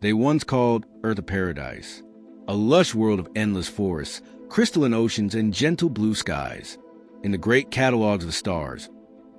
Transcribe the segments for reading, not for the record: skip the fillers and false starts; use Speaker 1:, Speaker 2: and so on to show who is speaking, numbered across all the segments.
Speaker 1: They once called Earth a paradise, a lush world of endless forests, crystalline oceans, and gentle blue skies. In the great catalogs of the stars,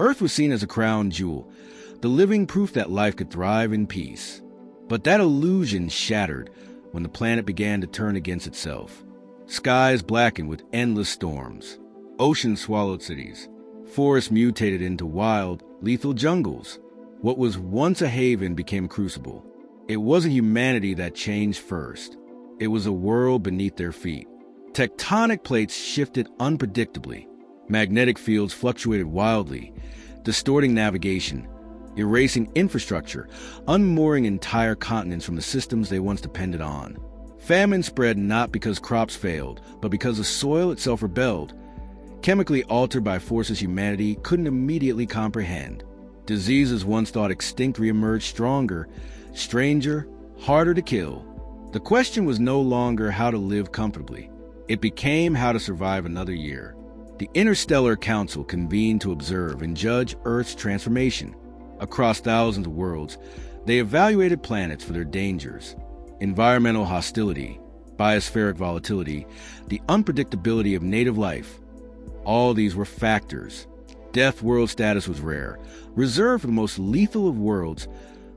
Speaker 1: Earth was seen as a crown jewel, the living proof that life could thrive in peace. But that illusion shattered when the planet began to turn against itself. Skies blackened with endless storms. Oceans swallowed cities. Forests mutated into wild, lethal jungles. What was once a haven became a crucible. It wasn't humanity that changed first. It was a world beneath their feet. Tectonic plates shifted unpredictably. Magnetic fields fluctuated wildly, distorting navigation, erasing infrastructure, unmooring entire continents from the systems they once depended on. Famine spread not because crops failed, but because the soil itself rebelled, chemically altered by forces humanity couldn't immediately comprehend. Diseases once thought extinct reemerged stronger, stranger, harder to kill. The question was no longer how to live comfortably. It became how to survive another year. The Interstellar Council convened to observe and judge Earth's transformation. Across thousands of worlds, they evaluated planets for their dangers: environmental hostility, biospheric volatility, the unpredictability of native life. All these were factors. Deathworld status was rare, reserved for the most lethal of worlds,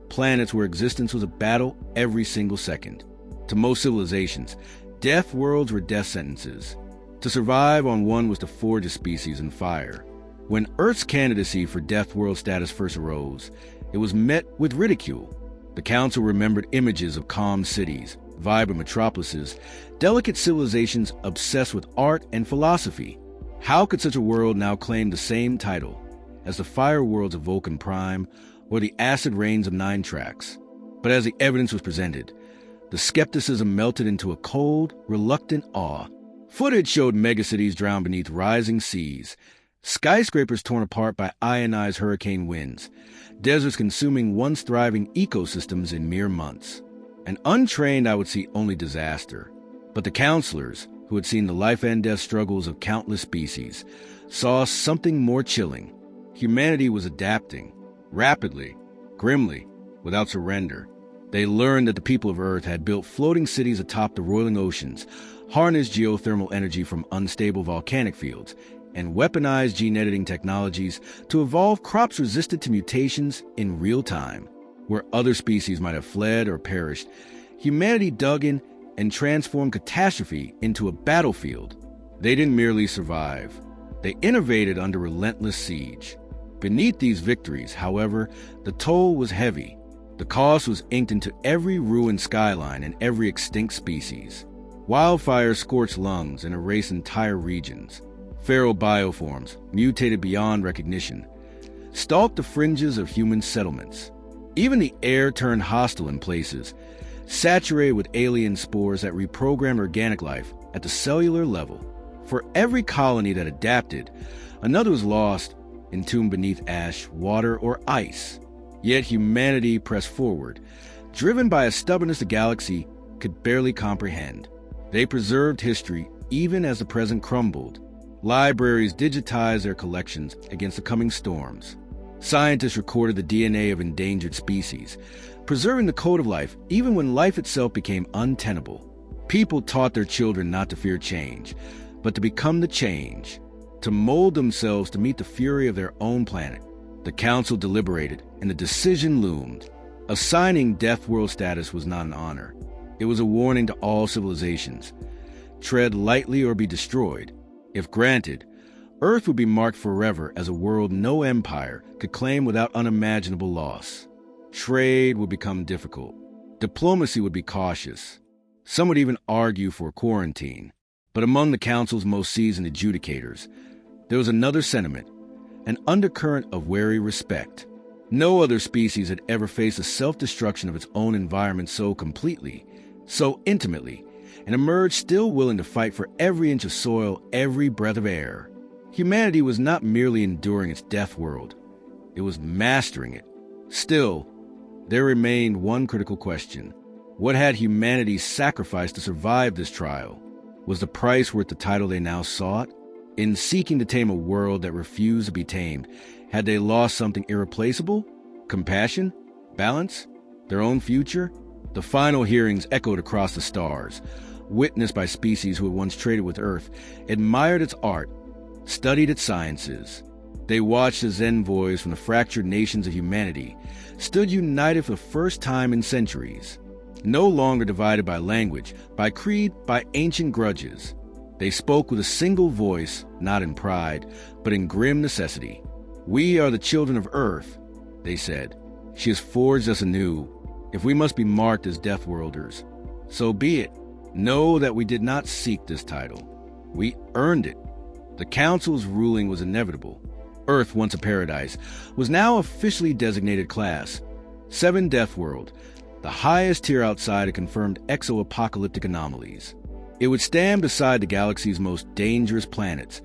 Speaker 1: planets where existence was a battle every single second. To most civilizations, death worlds were death sentences. To survive on one was to forge a species in fire. When Earth's candidacy for death world status first arose, it was met with ridicule. The Council remembered images of calm cities, vibrant metropolises, delicate civilizations obsessed with art and philosophy. How could such a world now claim the same title as the fire worlds of Vulcan Prime or the acid rains of Nine Tracks? But as the evidence was presented, the skepticism melted into a cold, reluctant awe. Footage showed megacities drowned beneath rising seas, skyscrapers torn apart by ionized hurricane winds, deserts consuming once thriving ecosystems in mere months. An untrained eye would see only disaster. But the counselors, who had seen the life and death struggles of countless species, saw something more chilling. Humanity was adapting, rapidly, grimly, without surrender. They learned that the people of Earth had built floating cities atop the roiling oceans, harnessed geothermal energy from unstable volcanic fields, and weaponized gene editing technologies to evolve crops resistant to mutations in real time. Where other species might have fled or perished, humanity dug in and transformed catastrophe into a battlefield. They didn't merely survive. They innovated under relentless siege. Beneath these victories, however, the toll was heavy. The cost was inked into every ruined skyline and every extinct species. Wildfires scorched lungs and erased entire regions. Feral bioforms, mutated beyond recognition, stalked the fringes of human settlements. Even the air turned hostile in places, saturated with alien spores that reprogrammed organic life at the cellular level. For every colony that adapted, another was lost, entombed beneath ash, water, or ice. Yet humanity pressed forward, driven by a stubbornness the galaxy could barely comprehend. They preserved history even as the present crumbled. Libraries digitized their collections against the coming storms. Scientists recorded the DNA of endangered species, preserving the code of life even when life itself became untenable. People taught their children not to fear change, but to become the change, to mold themselves to meet the fury of their own planet. The Council deliberated, and the decision loomed. Assigning Death World status was not an honor. It was a warning to all civilizations. Tread lightly or be destroyed. If granted, Earth would be marked forever as a world no empire could claim without unimaginable loss. Trade would become difficult. Diplomacy would be cautious. Some would even argue for quarantine. But among the Council's most seasoned adjudicators, there was another sentiment, an undercurrent of wary respect. No other species had ever faced the self-destruction of its own environment so completely, so intimately, and emerged still willing to fight for every inch of soil, every breath of air. Humanity was not merely enduring its death world, it was mastering it. Still, there remained one critical question. What had humanity sacrificed to survive this trial? Was the price worth the title they now sought? In seeking to tame a world that refused to be tamed, had they lost something irreplaceable? Compassion? Balance? Their own future? The final hearings echoed across the stars, witnessed by species who had once traded with Earth, admired its art, studied its sciences. They watched as envoys from the fractured nations of humanity stood united for the first time in centuries, no longer divided by language, by creed, by ancient grudges. They spoke with a single voice, not in pride, but in grim necessity. "We are the children of Earth," they said. "She has forged us anew. If we must be marked as Deathworlders, so be it. Know that we did not seek this title. We earned it." The Council's ruling was inevitable. Earth, once a paradise, was now officially designated Class 7 Deathworld, the highest tier outside of confirmed exo-apocalyptic anomalies. It would stand beside the galaxy's most dangerous planets,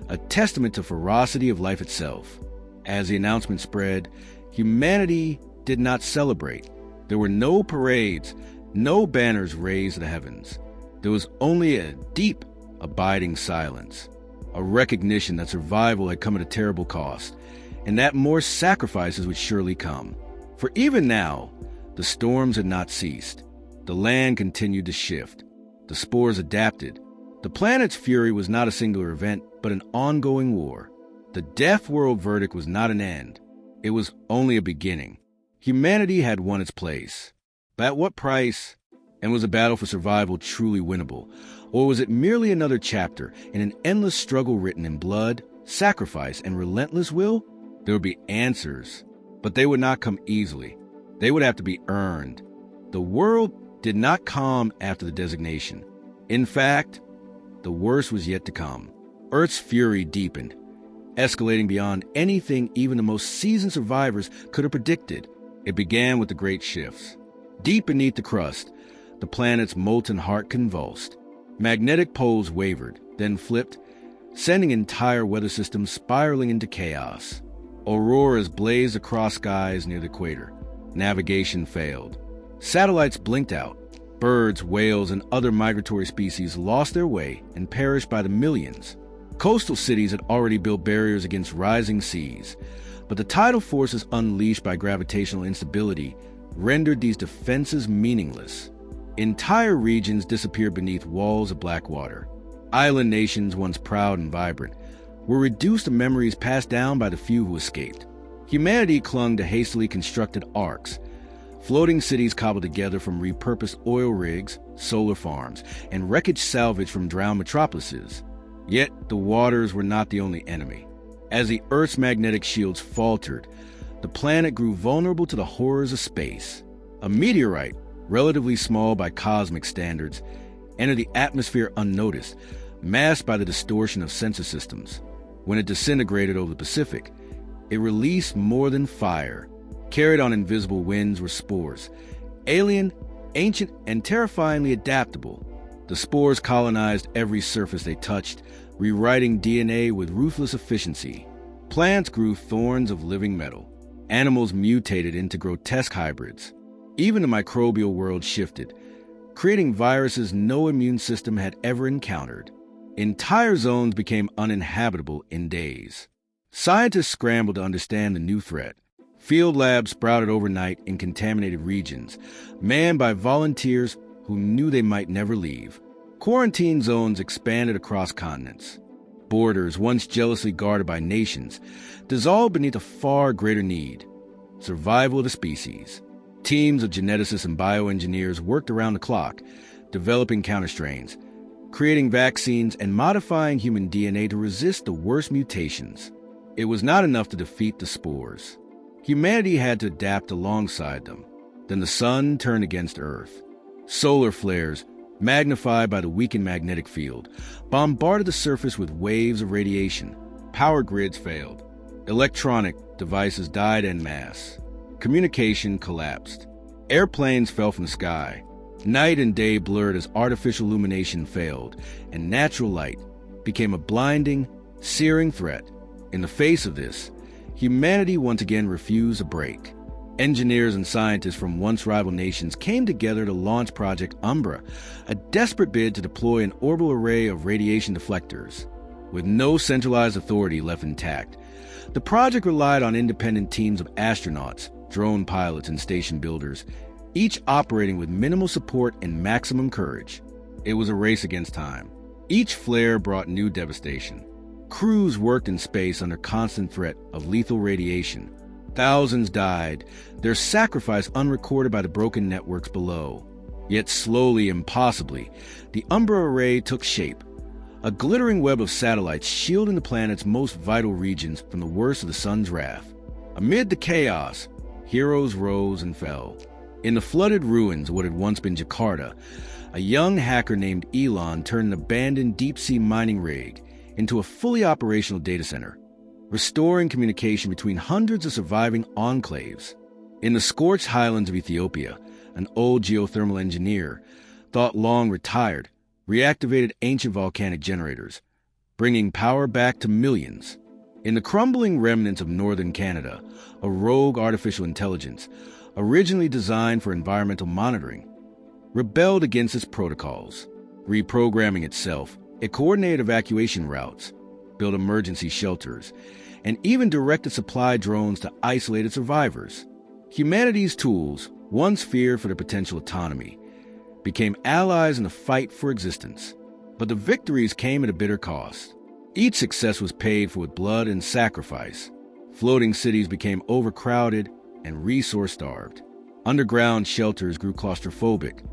Speaker 1: a testament to ferocity of life itself. As the announcement spread, humanity did not celebrate. There were no parades, no banners raised to the heavens. There was only a deep, abiding silence, a recognition that survival had come at a terrible cost, and that more sacrifices would surely come. For even now, the storms had not ceased. The land continued to shift. The spores adapted. The planet's fury was not a singular event, but an ongoing war. The Deathworld verdict was not an end. It was only a beginning. Humanity had won its place. But at what price? And was the battle for survival truly winnable? Or was it merely another chapter in an endless struggle written in blood, sacrifice, and relentless will? There would be answers, but they would not come easily. They would have to be earned. The world did not calm after the designation. In fact, the worst was yet to come. Earth's fury deepened, escalating beyond anything even the most seasoned survivors could have predicted. It began with the great shifts. Deep beneath the crust, the planet's molten heart convulsed. Magnetic poles wavered, then flipped, sending entire weather systems spiraling into chaos. Auroras blazed across skies near the equator. Navigation failed. Satellites blinked out. Birds, whales, and other migratory species lost their way and perished by the millions. Coastal cities had already built barriers against rising seas, but the tidal forces unleashed by gravitational instability rendered these defenses meaningless. Entire regions disappeared beneath walls of black water. Island nations, once proud and vibrant, were reduced to memories passed down by the few who escaped. Humanity clung to hastily constructed arcs, floating cities cobbled together from repurposed oil rigs, solar farms, and wreckage salvaged from drowned metropolises. Yet the waters were not the only enemy. As the Earth's magnetic shields faltered, the planet grew vulnerable to the horrors of space. A meteorite, relatively small by cosmic standards, entered the atmosphere unnoticed, masked by the distortion of sensor systems. When it disintegrated over the Pacific, it released more than fire. Carried on invisible winds were spores, alien, ancient, and terrifyingly adaptable. The spores colonized every surface they touched, rewriting DNA with ruthless efficiency. Plants grew thorns of living metal. Animals mutated into grotesque hybrids. Even the microbial world shifted, creating viruses no immune system had ever encountered. Entire zones became uninhabitable in days. Scientists scrambled to understand the new threat. Field labs sprouted overnight in contaminated regions, manned by volunteers who knew they might never leave. Quarantine zones expanded across continents. Borders, once jealously guarded by nations, dissolved beneath a far greater need: survival of the species. Teams of geneticists and bioengineers worked around the clock, developing counterstrains, creating vaccines, and modifying human DNA to resist the worst mutations. It was not enough to defeat the spores. Humanity had to adapt alongside them. Then the sun turned against Earth. Solar flares, magnified by the weakened magnetic field, bombarded the surface with waves of radiation. Power grids failed. Electronic devices died en masse. Communication collapsed. Airplanes fell from the sky. Night and day blurred as artificial illumination failed, and natural light became a blinding, searing threat. In the face of this, humanity once again refused a break. Engineers and scientists from once rival nations came together to launch Project Umbra, a desperate bid to deploy an orbital array of radiation deflectors. With no centralized authority left intact, the project relied on independent teams of astronauts, drone pilots, and station builders, each operating with minimal support and maximum courage. It was a race against time. Each flare brought new devastation. Crews worked in space under constant threat of lethal radiation. Thousands died, their sacrifice unrecorded by the broken networks below. Yet slowly and impossibly, the Umbra Array took shape, a glittering web of satellites shielding the planet's most vital regions from the worst of the sun's wrath. Amid the chaos, heroes rose and fell. In the flooded ruins of what had once been Jakarta, a young hacker named Elon turned an abandoned deep-sea mining rig into a fully operational data center, restoring communication between hundreds of surviving enclaves. In the scorched highlands of Ethiopia, an old geothermal engineer, thought long retired, reactivated ancient volcanic generators, bringing power back to millions. In the crumbling remnants of northern Canada, a rogue artificial intelligence, originally designed for environmental monitoring, rebelled against its protocols. Reprogramming itself, it coordinated evacuation routes, built emergency shelters, and even directed supply drones to isolate its survivors. Humanity's tools, once feared for their potential autonomy, became allies in the fight for existence. But the victories came at a bitter cost. Each success was paid for with blood and sacrifice. Floating cities became overcrowded and resource-starved. Underground shelters grew claustrophobic,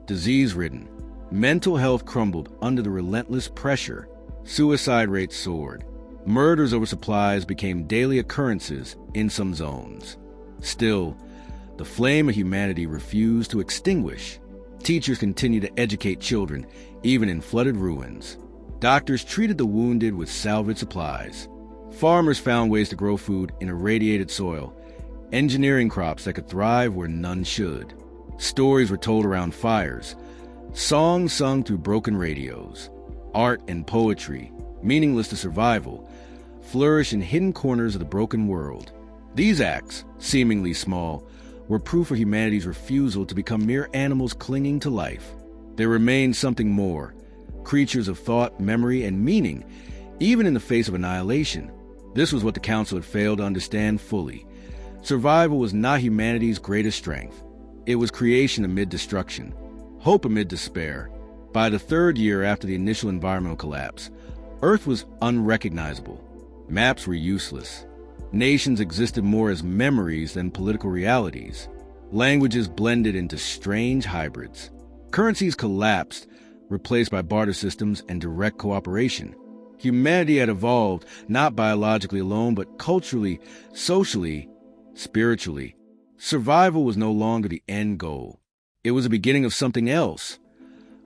Speaker 1: disease-ridden. Mental health crumbled under the relentless pressure. Suicide rates soared. Murders over supplies became daily occurrences in some zones. Still, the flame of humanity refused to extinguish. Teachers continued to educate children, even in flooded ruins. Doctors treated the wounded with salvaged supplies. Farmers found ways to grow food in irradiated soil, engineering crops that could thrive where none should. Stories were told around fires, songs sung through broken radios. Art and poetry, meaningless to survival, flourish in hidden corners of the broken world. These acts, seemingly small, were proof of humanity's refusal to become mere animals clinging to life. There remained something more, creatures of thought, memory, and meaning, even in the face of annihilation. This was what the Council had failed to understand fully. Survival was not humanity's greatest strength. It was creation amid destruction, hope amid despair. By the third year after the initial environmental collapse, Earth was unrecognizable. Maps were useless. Nations existed more as memories than political realities. Languages blended into strange hybrids. Currencies collapsed, replaced by barter systems and direct cooperation. Humanity had evolved not biologically alone, but culturally, socially, spiritually. Survival was no longer the end goal. It was the beginning of something else.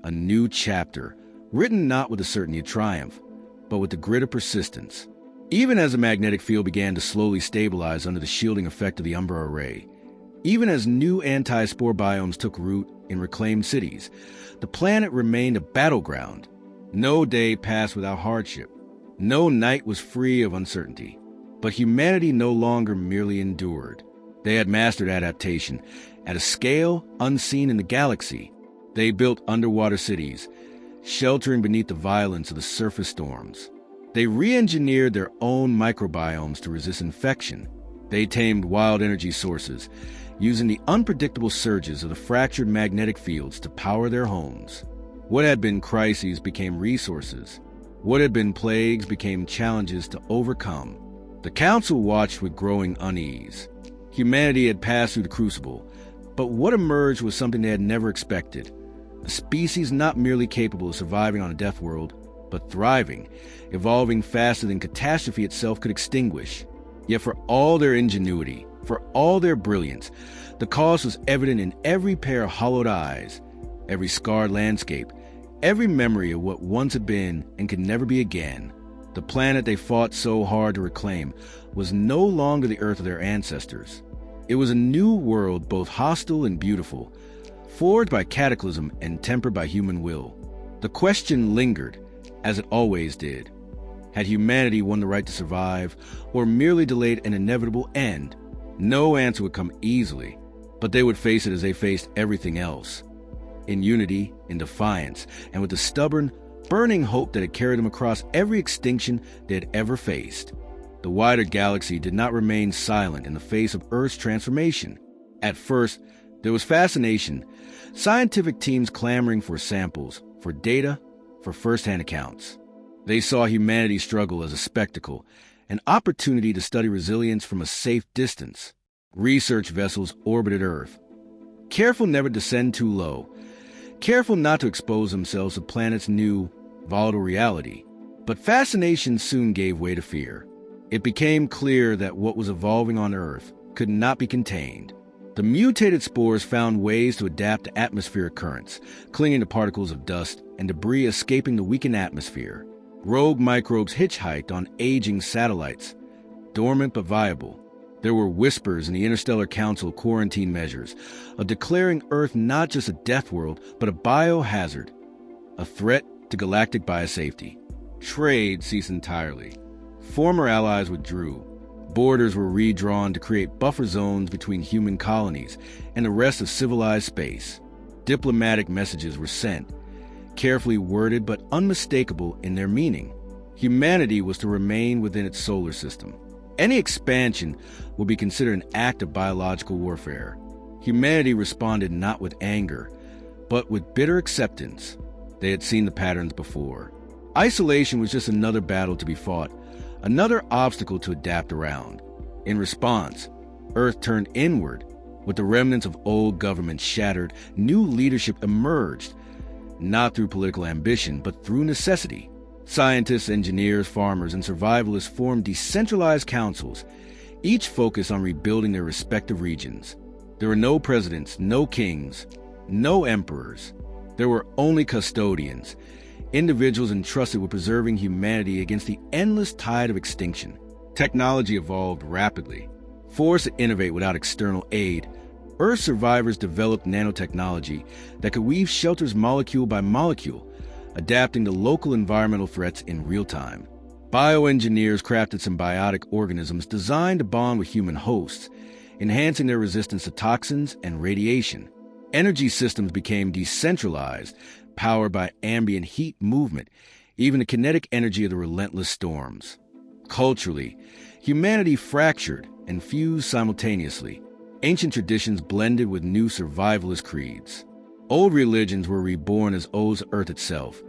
Speaker 1: A new chapter, written not with the certainty of triumph, but with the grit of persistence. Even as the magnetic field began to slowly stabilize under the shielding effect of the Umbra Array, even as new anti-spore biomes took root in reclaimed cities, the planet remained a battleground. No day passed without hardship. No night was free of uncertainty. But humanity no longer merely endured. They had mastered adaptation at a scale unseen in the galaxy. They built underwater cities, sheltering beneath the violence of the surface storms. They re-engineered their own microbiomes to resist infection. They tamed wild energy sources, using the unpredictable surges of the fractured magnetic fields to power their homes. What had been crises became resources. What had been plagues became challenges to overcome. The Council watched with growing unease. Humanity had passed through the crucible, but what emerged was something they had never expected. A species not merely capable of surviving on a Deathworld, but thriving, evolving faster than catastrophe itself could extinguish. Yet for all their ingenuity, for all their brilliance, the cost was evident in every pair of hollowed eyes, every scarred landscape, every memory of what once had been and could never be again. The planet they fought so hard to reclaim was no longer the Earth of their ancestors. It was a new world, both hostile and beautiful, forged by cataclysm and tempered by human will. The question lingered, as it always did. Had humanity won the right to survive, or merely delayed an inevitable end? No answer would come easily, but they would face it as they faced everything else. In unity, in defiance, and with the stubborn, burning hope that had carried them across every extinction they had ever faced. The wider galaxy did not remain silent in the face of Earth's transformation. At first, There was fascination, scientific teams clamoring for samples, for data, for first-hand accounts. They saw humanity's struggle as a spectacle, an opportunity to study resilience from a safe distance. Research vessels orbited Earth, careful never to descend too low, careful not to expose themselves to the planet's new, volatile reality. But fascination soon gave way to fear. It became clear that what was evolving on Earth could not be contained. The mutated spores found ways to adapt to atmospheric currents, clinging to particles of dust and debris escaping the weakened atmosphere. Rogue microbes hitchhiked on aging satellites, dormant but viable. There were whispers in the Interstellar Council quarantine measures of declaring Earth not just a death world, but a biohazard, a threat to galactic biosafety. Trade ceased entirely. Former allies withdrew. Borders were redrawn to create buffer zones between human colonies and the rest of civilized space. Diplomatic messages were sent, carefully worded but unmistakable in their meaning. Humanity was to remain within its solar system. Any expansion would be considered an act of biological warfare. Humanity responded not with anger, but with bitter acceptance. They had seen the patterns before. Isolation was just another battle to be fought, another obstacle to adapt around. In response, Earth turned inward. With the remnants of old governments shattered, new leadership emerged, not through political ambition, but through necessity. Scientists, engineers, farmers, and survivalists formed decentralized councils, each focused on rebuilding their respective regions. There were no presidents, no kings, no emperors. There were only custodians, individuals entrusted with preserving humanity against the endless tide of extinction. Technology evolved rapidly. Forced to innovate without external aid, Earth survivors developed nanotechnology that could weave shelters molecule by molecule, adapting to local environmental threats in real time. Bioengineers crafted symbiotic organisms designed to bond with human hosts, enhancing their resistance to toxins and radiation. Energy systems became decentralized, powered by ambient heat movement, even the kinetic energy of the relentless storms. Culturally, humanity fractured and fused simultaneously. Ancient traditions blended with new survivalist creeds. Old religions were reborn as odes to Earth itself,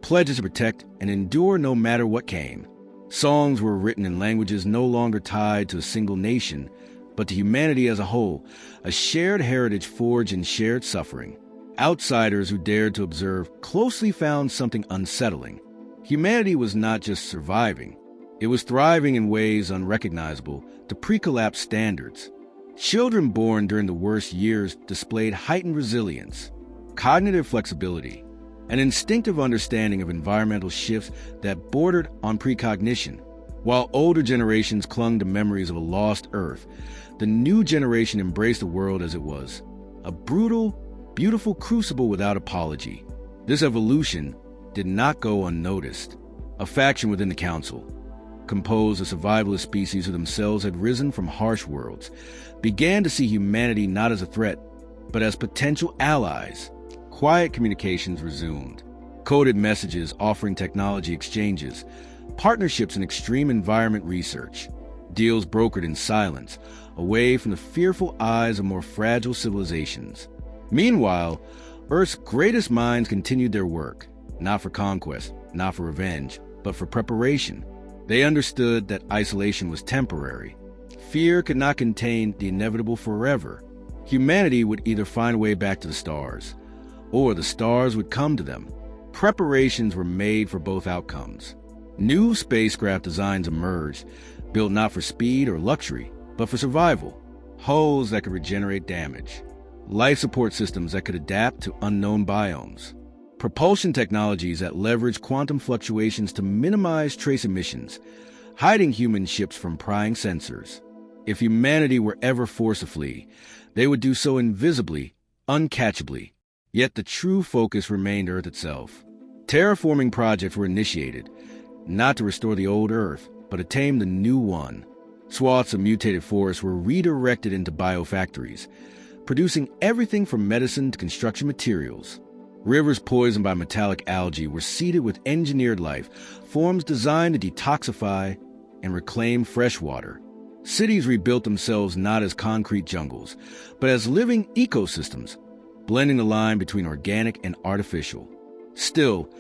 Speaker 1: pledges to protect and endure no matter what came. Songs were written in languages no longer tied to a single nation, but to humanity as a whole, a shared heritage forged in shared suffering. Outsiders who dared to observe closely found something unsettling. Humanity was not just surviving, it was thriving in ways unrecognizable to pre-collapse standards. Children born during the worst years displayed heightened resilience, cognitive flexibility, an instinctive understanding of environmental shifts that bordered on precognition. While older generations clung to memories of a lost Earth, the new generation embraced the world as it was, a brutal, beautiful crucible without apology. This evolution did not go unnoticed. A faction within the council, composed of survivalist species who themselves had risen from harsh worlds, began to see humanity not as a threat, but as potential allies. Quiet communications resumed. Coded messages offering technology exchanges, partnerships in extreme environment research, deals brokered in silence, away from the fearful eyes of more fragile civilizations. Meanwhile, Earth's greatest minds continued their work, not for conquest, not for revenge, but for preparation. They understood that isolation was temporary. Fear could not contain the inevitable forever. Humanity would either find a way back to the stars, or the stars would come to them. Preparations were made for both outcomes. New spacecraft designs emerged, built not for speed or luxury, but for survival. Hulls that could regenerate damage. Life support systems that could adapt to unknown biomes. Propulsion technologies that leverage quantum fluctuations to minimize trace emissions, hiding human ships from prying sensors. If humanity were ever forced to flee, they would do so invisibly, uncatchably. Yet the true focus remained Earth itself. Terraforming projects were initiated, not to restore the old Earth, but to tame the new one. Swaths of mutated forests were redirected into biofactories, producing everything from medicine to construction materials. Rivers poisoned by metallic algae were seeded with engineered life, forms designed to detoxify and reclaim fresh water. Cities rebuilt themselves not as concrete jungles, but as living ecosystems, blending the line between organic and artificial. Still,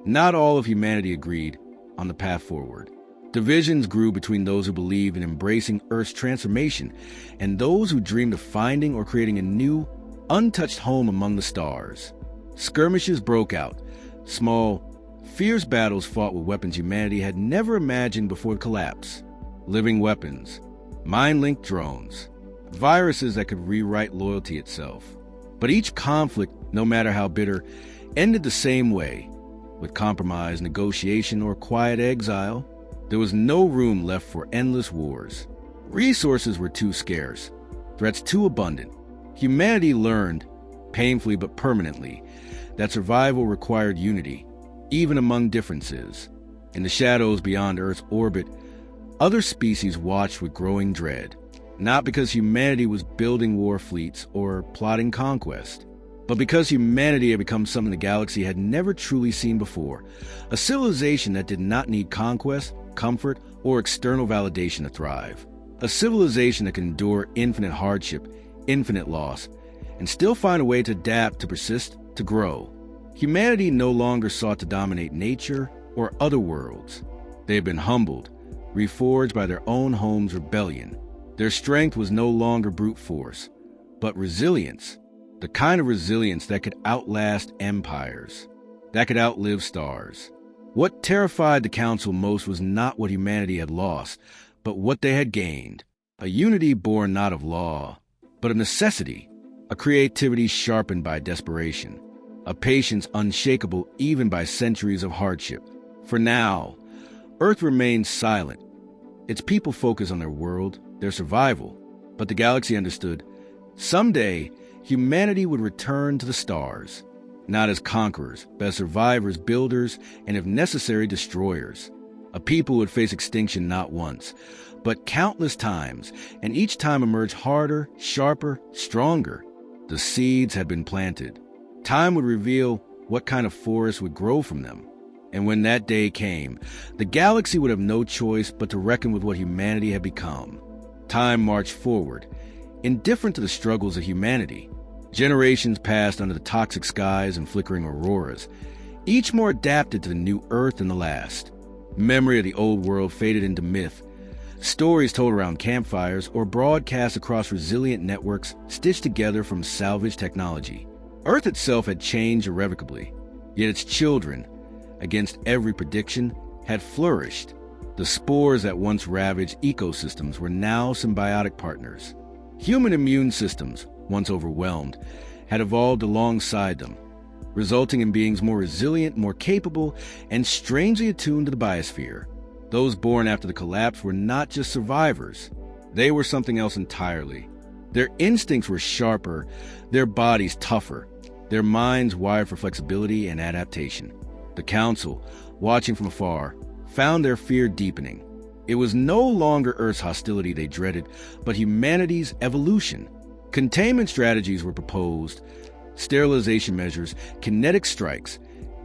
Speaker 1: not all of humanity agreed on the path forward. Divisions grew between those who believed in embracing Earth's transformation and those who dreamed of finding or creating a new, untouched home among the stars. Skirmishes broke out, small, fierce battles fought with weapons humanity had never imagined before the collapse. Living weapons, mind-linked drones, viruses that could rewrite loyalty itself. But each conflict, no matter how bitter, ended the same way, with compromise, negotiation, or quiet exile. There was no room left for endless wars. Resources were too scarce, threats too abundant. Humanity learned, painfully but permanently, that survival required unity, even among differences. In the shadows beyond Earth's orbit, other species watched with growing dread, not because humanity was building war fleets or plotting conquest, but because humanity had become something the galaxy had never truly seen before, a civilization that did not need conquest, comfort, or external validation to thrive. A civilization that can endure infinite hardship, infinite loss, and still find a way to adapt, to persist, to grow. Humanity no longer sought to dominate nature or other worlds. They had been humbled, reforged by their own home's rebellion. Their strength was no longer brute force, but resilience, the kind of resilience that could outlast empires, that could outlive stars. What terrified the Council most was not what humanity had lost, but what they had gained. A unity born not of law, but of necessity, a creativity sharpened by desperation, a patience unshakable even by centuries of hardship. For now, Earth remained silent. Its people focused on their world, their survival, but the galaxy understood someday humanity would return to the stars. Not as conquerors, but as survivors, builders, and if necessary, destroyers. A people would face extinction not once, but countless times, and each time emerge harder, sharper, stronger. The seeds had been planted. Time would reveal what kind of forest would grow from them. And when that day came, the galaxy would have no choice but to reckon with what humanity had become. Time marched forward, indifferent to the struggles of humanity. Generations passed under the toxic skies and flickering auroras, each more adapted to the new Earth than the last. Memory of the old world faded into myth, stories told around campfires or broadcast across resilient networks stitched together from salvaged technology. Earth itself had changed irrevocably, yet its children, against every prediction, had flourished. The spores that once ravaged ecosystems were now symbiotic partners. Human immune systems, once overwhelmed, had evolved alongside them, resulting in beings more resilient, more capable, and strangely attuned to the biosphere. Those born after the collapse were not just survivors. They were something else entirely. Their instincts were sharper, their bodies tougher, their minds wired for flexibility and adaptation. The Council, watching from afar, found their fear deepening. It was no longer Earth's hostility they dreaded, but humanity's evolution. Containment strategies were proposed, sterilization measures, kinetic strikes,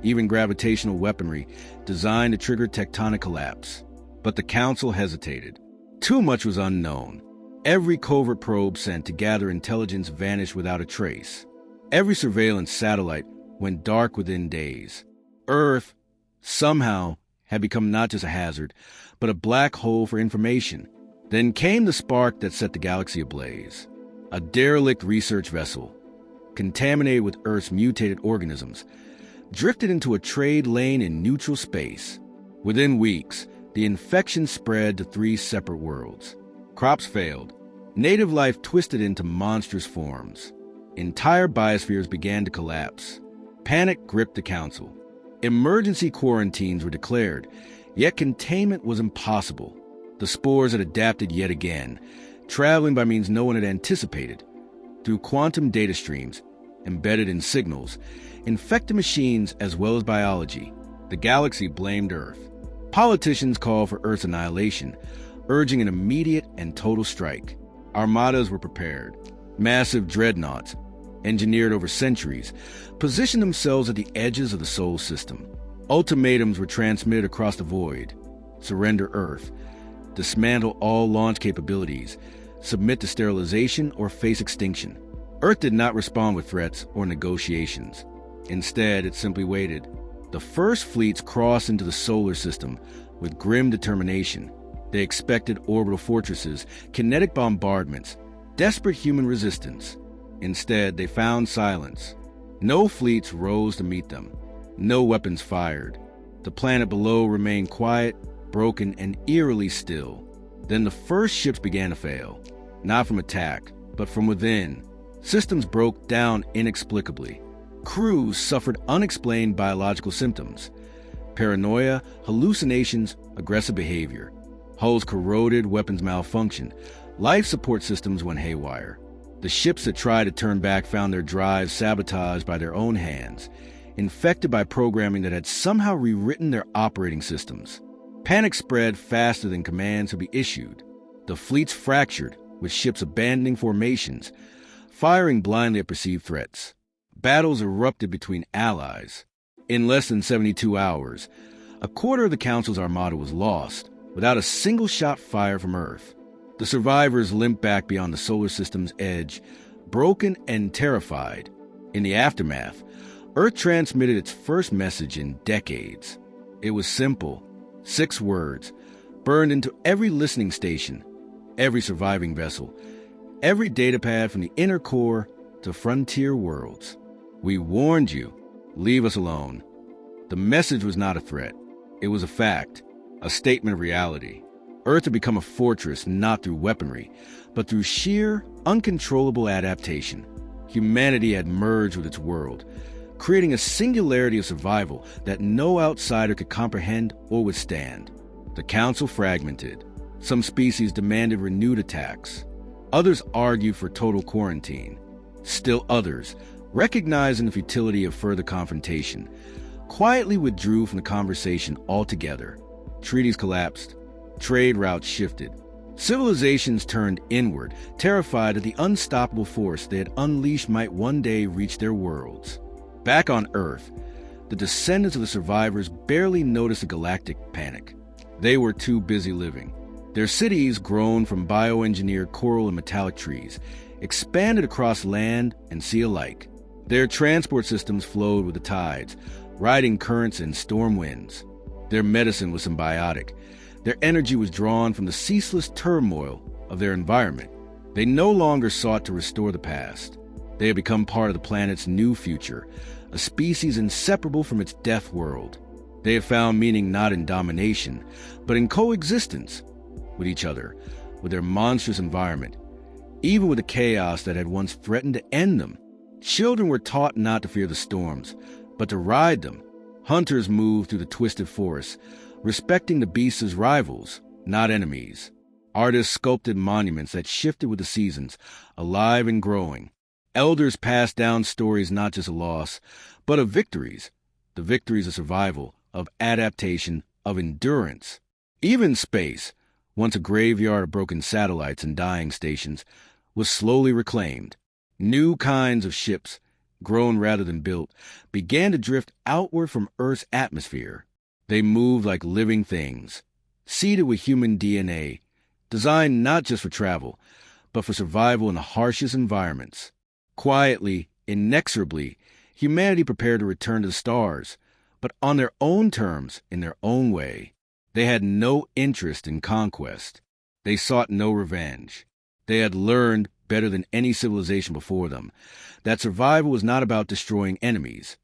Speaker 1: even gravitational weaponry designed to trigger tectonic collapse. But the Council hesitated. Too much was unknown. Every covert probe sent to gather intelligence vanished without a trace. Every surveillance satellite went dark within days. Earth, somehow, had become not just a hazard, but a black hole for information. Then came the spark that set the galaxy ablaze. A derelict research vessel, contaminated with Earth's mutated organisms, drifted into a trade lane in neutral space. Within weeks, the infection spread to 3 separate worlds. Crops failed. Native life twisted into monstrous forms. Entire biospheres began to collapse. Panic gripped the Council. Emergency quarantines were declared, yet containment was impossible. The spores had adapted yet again, traveling by means no one had anticipated. Through quantum data streams, embedded in signals, infected machines as well as biology, the galaxy blamed Earth. Politicians called for Earth's annihilation, urging an immediate and total strike. Armadas were prepared. Massive dreadnoughts, engineered over centuries, positioned themselves at the edges of the Sol system. Ultimatums were transmitted across the void. Surrender Earth. dismantle all launch capabilities, submit to sterilization, or face extinction. Earth did not respond with threats or negotiations. Instead, it simply waited. The first fleets crossed into the solar system with grim determination. They expected orbital fortresses, kinetic bombardments, desperate human resistance. Instead, they found silence. No fleets rose to meet them. No weapons fired. The planet below remained quiet, broken, and eerily still. Then the first ships began to fail. Not from attack, but from within. Systems broke down inexplicably. Crews suffered unexplained biological symptoms. Paranoia, hallucinations, aggressive behavior. Hulls corroded, weapons malfunctioned. Life support systems went haywire. The ships that tried to turn back found their drives sabotaged by their own hands, infected by programming that had somehow rewritten their operating systems. Panic spread faster than commands could be issued. The fleets fractured, with ships abandoning formations, firing blindly at perceived threats. Battles erupted between allies. In less than 72 hours, a quarter of the Council's armada was lost, without a single shot fired from Earth. The survivors limped back beyond the solar system's edge, broken and terrified. In the aftermath, Earth transmitted its first message in decades. It was simple, 6 words, burned into every listening station, every surviving vessel, every datapad from the inner core to frontier worlds. We warned you, leave us alone. The message was not a threat. It was a fact, a statement of reality. Earth had become a fortress not through weaponry, but through sheer, uncontrollable adaptation. Humanity had merged with its world, creating a singularity of survival that no outsider could comprehend or withstand. The Council fragmented. Some species demanded renewed attacks. Others argued for total quarantine. Still others, recognizing the futility of further confrontation, quietly withdrew from the conversation altogether. Treaties collapsed. Trade routes shifted. Civilizations turned inward, terrified that the unstoppable force they had unleashed might one day reach their worlds. Back on Earth, the descendants of the survivors barely noticed the galactic panic. They were too busy living. Their cities, grown from bioengineered coral and metallic trees, expanded across land and sea alike. Their transport systems flowed with the tides, riding currents and storm winds. Their medicine was symbiotic. Their energy was drawn from the ceaseless turmoil of their environment. They no longer sought to restore the past. They had become part of the planet's new future, a species inseparable from its death world. They had found meaning not in domination, but in coexistence with each other, with their monstrous environment, even with the chaos that had once threatened to end them. Children were taught not to fear the storms, but to ride them. Hunters moved through the twisted forests, respecting the beasts as rivals, not enemies. Artists sculpted monuments that shifted with the seasons, alive and growing. Elders passed down stories not just of loss, but of victories, the victories of survival, of adaptation, of endurance. Even space, once a graveyard of broken satellites and dying stations, was slowly reclaimed. New kinds of ships, grown rather than built, began to drift outward from Earth's atmosphere. They moved like living things, seeded with human DNA, designed not just for travel, but for survival in the harshest environments. Quietly, inexorably, humanity prepared to return to the stars, but on their own terms, in their own way. They had no interest in conquest. They sought no revenge. They had learned, better than any civilization before them, that survival was not about destroying enemies,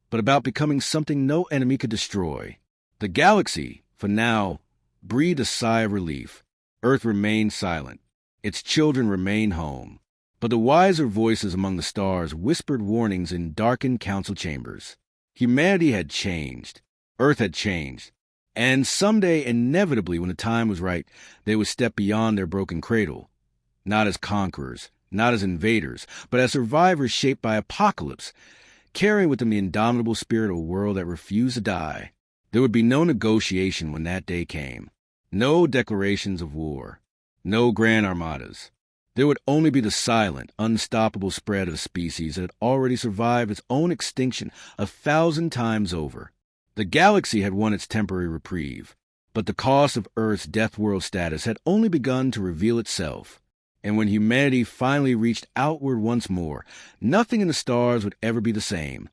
Speaker 1: but about becoming something no enemy could destroy. The galaxy, for now, breathed a sigh of relief. Earth remained silent. Its children remained home. But the wiser voices among the stars whispered warnings in darkened council chambers. Humanity had changed. Earth had changed. And someday, inevitably, when the time was right, they would step beyond their broken cradle. Not as conquerors, not as invaders, but as survivors shaped by apocalypse, carrying with them the indomitable spirit of a world that refused to die. There would be no negotiation when that day came. No declarations of war. No grand armadas. There would only be the silent, unstoppable spread of a species that had already survived its own extinction 1,000 times over. The galaxy had won its temporary reprieve, But the cost of Earth's Deathworld status had only begun to reveal itself. And when humanity finally reached outward once more, nothing in the stars would ever be the same.